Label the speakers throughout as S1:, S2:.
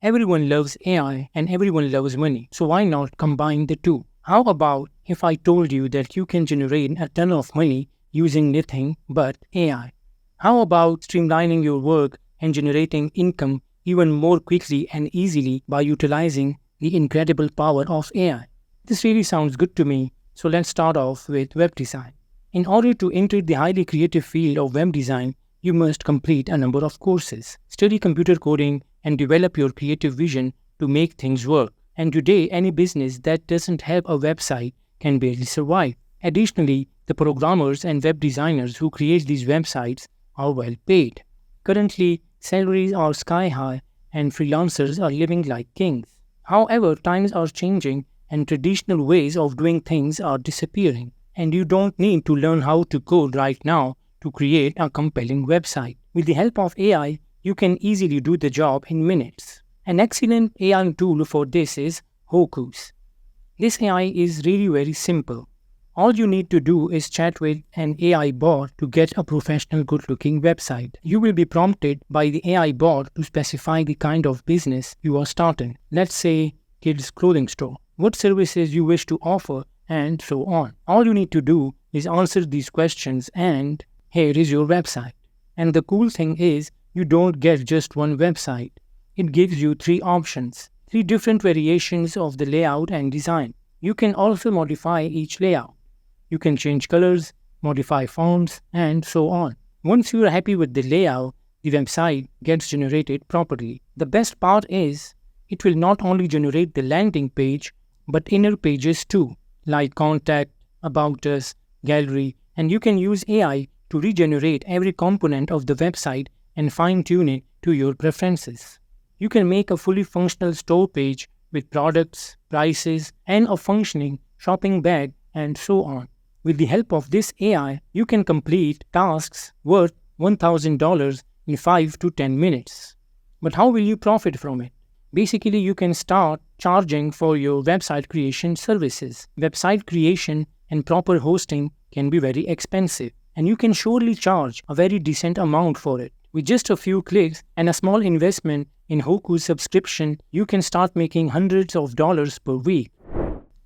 S1: Everyone loves AI and everyone loves money, so why not combine the two? How about if I told you that you can generate a ton of money using nothing but AI? How about streamlining your work and generating income even more quickly and easily by utilizing the incredible power of AI? This really sounds good to me, so let's start off with web design. In order to enter the highly creative field of web design, you must complete a number of courses, study computer coding, and develop your creative vision to make things work. And today, any business that doesn't have a website can barely survive. Additionally, the programmers and web designers who create these websites are well paid. Currently, salaries are sky high and freelancers are living like kings. However, times are changing and traditional ways of doing things are disappearing. And you don't need to learn how to code right now to create a compelling website. With the help of AI, you can easily do the job in minutes. An excellent AI tool for this is Hocus. This AI is really very simple. All you need to do is chat with an AI bot to get a professional good-looking website. You will be prompted by the AI bot to specify the kind of business you are starting. Let's say kids clothing store, what services you wish to offer, and so on. All you need to do is answer these questions and here is your website. And the cool thing is, you don't get just one website. It gives you 3 options, 3 different variations of the layout and design. You can also modify each layout. You can change colors, modify fonts, and so on. Once you are happy with the layout, the website gets generated properly. The best part is, it will not only generate the landing page, but inner pages too, like contact, about us, gallery, and you can use AI to regenerate every component of the website and fine-tune it to your preferences. You can make a fully functional store page with products, prices, and a functioning shopping bag, and so on. With the help of this AI, you can complete tasks worth $1,000 in 5 to 10 minutes. But how will you profit from it? Basically, you can start charging for your website creation services. Website creation and proper hosting can be very expensive, and you can surely charge a very decent amount for it. With just a few clicks and a small investment in Hoku's subscription, you can start making hundreds of dollars per week.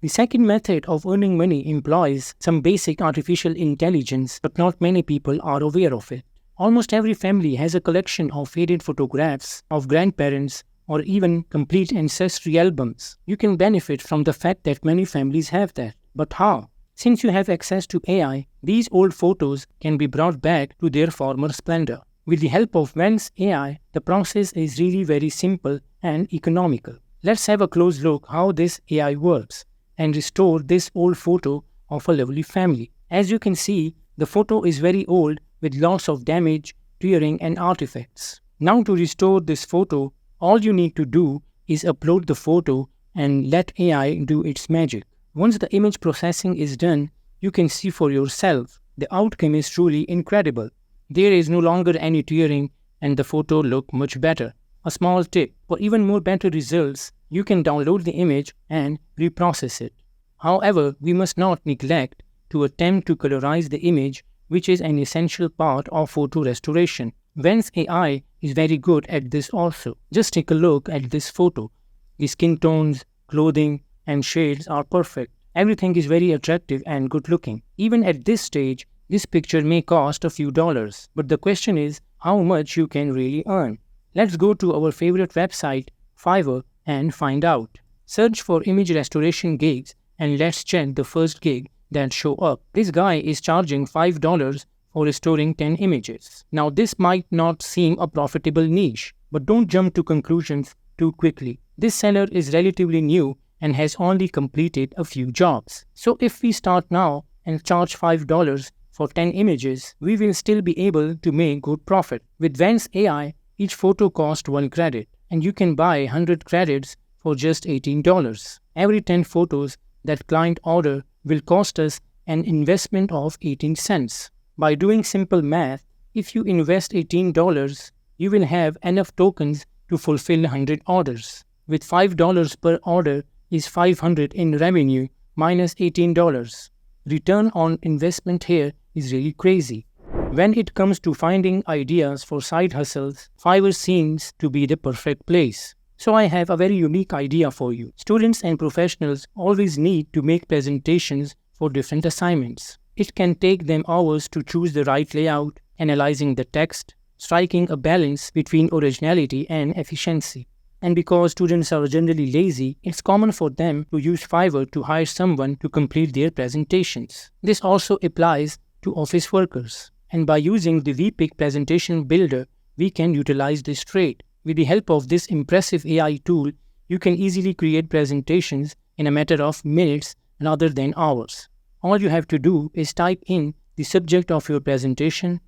S1: The second method of earning money employs some basic artificial intelligence, but not many people are aware of it. Almost every family has a collection of faded photographs of grandparents or even complete ancestry albums. You can benefit from the fact that many families have that. But how? Since you have access to AI, these old photos can be brought back to their former splendor. With the help of Ven's AI, the process is really very simple and economical. Let's have a close look how this AI works and restore this old photo of a lovely family. As you can see, the photo is very old with lots of damage, tearing and artifacts. Now to restore this photo, all you need to do is upload the photo and let AI do its magic. Once the image processing is done, you can see for yourself. The outcome is truly incredible. There is no longer any tearing and the photo looks much better. A small tip, for even more better results, you can download the image and reprocess it. However, we must not neglect to attempt to colorize the image, which is an essential part of photo restoration. Ven's AI is very good at this also. Just take a look at this photo. The skin tones, clothing, and shades are perfect. Everything is very attractive and good looking. Even at this stage, this picture may cost a few dollars, but the question is how much you can really earn. Let's go to our favorite website, Fiverr, and find out. Search for image restoration gigs and let's check the first gig that show up. This guy is charging $5 for restoring 10 images. Now this might not seem a profitable niche, but don't jump to conclusions too quickly. This seller is relatively new and has only completed a few jobs. So if we start now and charge $5 for 10 images, we will still be able to make good profit. With Ven's AI, each photo costs 1 credit, and you can buy 100 credits for just $18. Every 10 photos that client order will cost us an investment of 18 cents. By doing simple math, if you invest $18, you will have enough tokens to fulfill 100 orders. With $5 per order is $500 in revenue minus $18. Return on investment here is really crazy. When it comes to finding ideas for side hustles, Fiverr seems to be the perfect place. So I have a very unique idea for you. Students and professionals always need to make presentations for different assignments. It can take them hours to choose the right layout, analyzing the text, striking a balance between originality and efficiency. And because students are generally lazy, it's common for them to use Fiverr to hire someone to complete their presentations. This also applies to office workers. And by using the VPIC presentation builder, we can utilize this trait. With the help of this impressive AI tool, you can easily create presentations in a matter of minutes rather than hours. All you have to do is type in the subject of your presentation,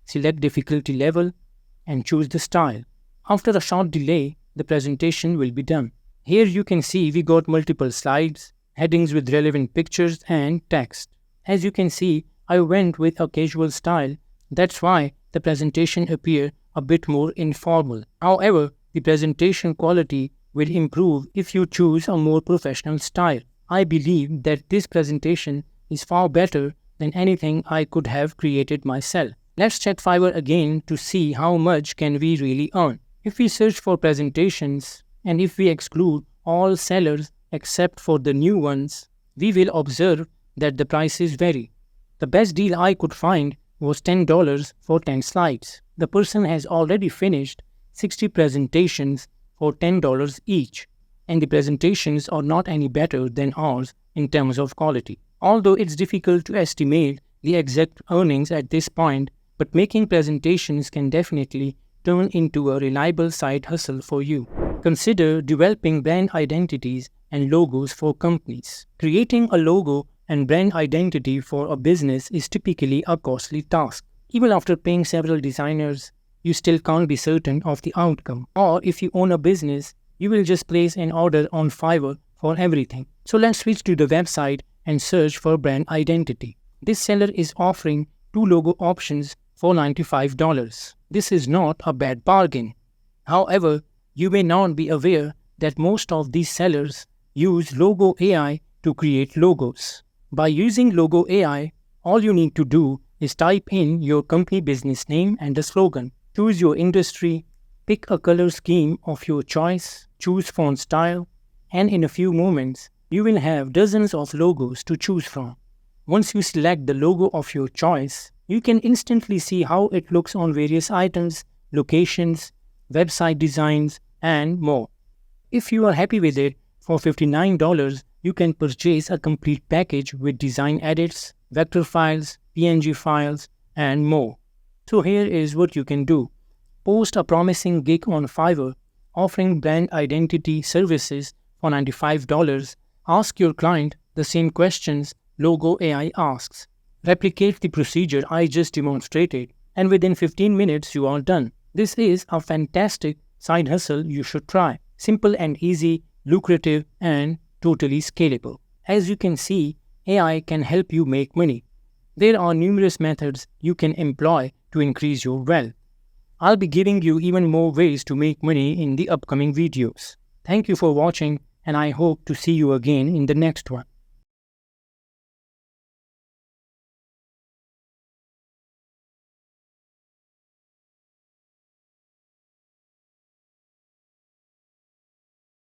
S1: select difficulty level, and choose the style. After a short delay, the presentation will be done. Here you can see we got multiple slides, headings with relevant pictures and text. As you can see, I went with a casual style. That's why the presentation appears a bit more informal. However, the presentation quality will improve if you choose a more professional style. I believe that this presentation is far better than anything I could have created myself. Let's check Fiverr again to see how much can we really earn. If we search for presentations and if we exclude all sellers except for the new ones, we will observe that the prices vary. The best deal I could find was $10 for 10 slides. The person has already finished 60 presentations for $10 each, and the presentations are not any better than ours in terms of quality. Although it's difficult to estimate the exact earnings at this point, but making presentations can definitely turn into a reliable side hustle for you. Consider developing brand identities and logos for companies. Creating a logo and brand identity for a business is typically a costly task. Even after paying several designers, you still can't be certain of the outcome. Or if you own a business, you will just place an order on Fiverr for everything. So let's switch to the website and search for brand identity. This seller is offering 2 logo options for $95. This is not a bad bargain. However, you may not be aware that most of these sellers use Logo AI to create logos. By using Logo AI, all you need to do is type in your company business name and a slogan. Choose your industry, pick a color scheme of your choice, choose font style, and in a few moments, you will have dozens of logos to choose from. Once you select the logo of your choice, you can instantly see how it looks on various items, locations, website designs, and more. If you are happy with it, for $59, you can purchase a complete package with design edits, vector files, PNG files, and more. So here is what you can do. Post a promising gig on Fiverr, offering brand identity services for $95. Ask your client the same questions Logo AI asks. Replicate the procedure I just demonstrated, and within 15 minutes you are done. This is a fantastic side hustle you should try. Simple and easy, lucrative, and totally scalable. As you can see, AI can help you make money. There are numerous methods you can employ to increase your wealth. I'll be giving you even more ways to make money in the upcoming videos. Thank you for watching, and I hope to see you again in the next one.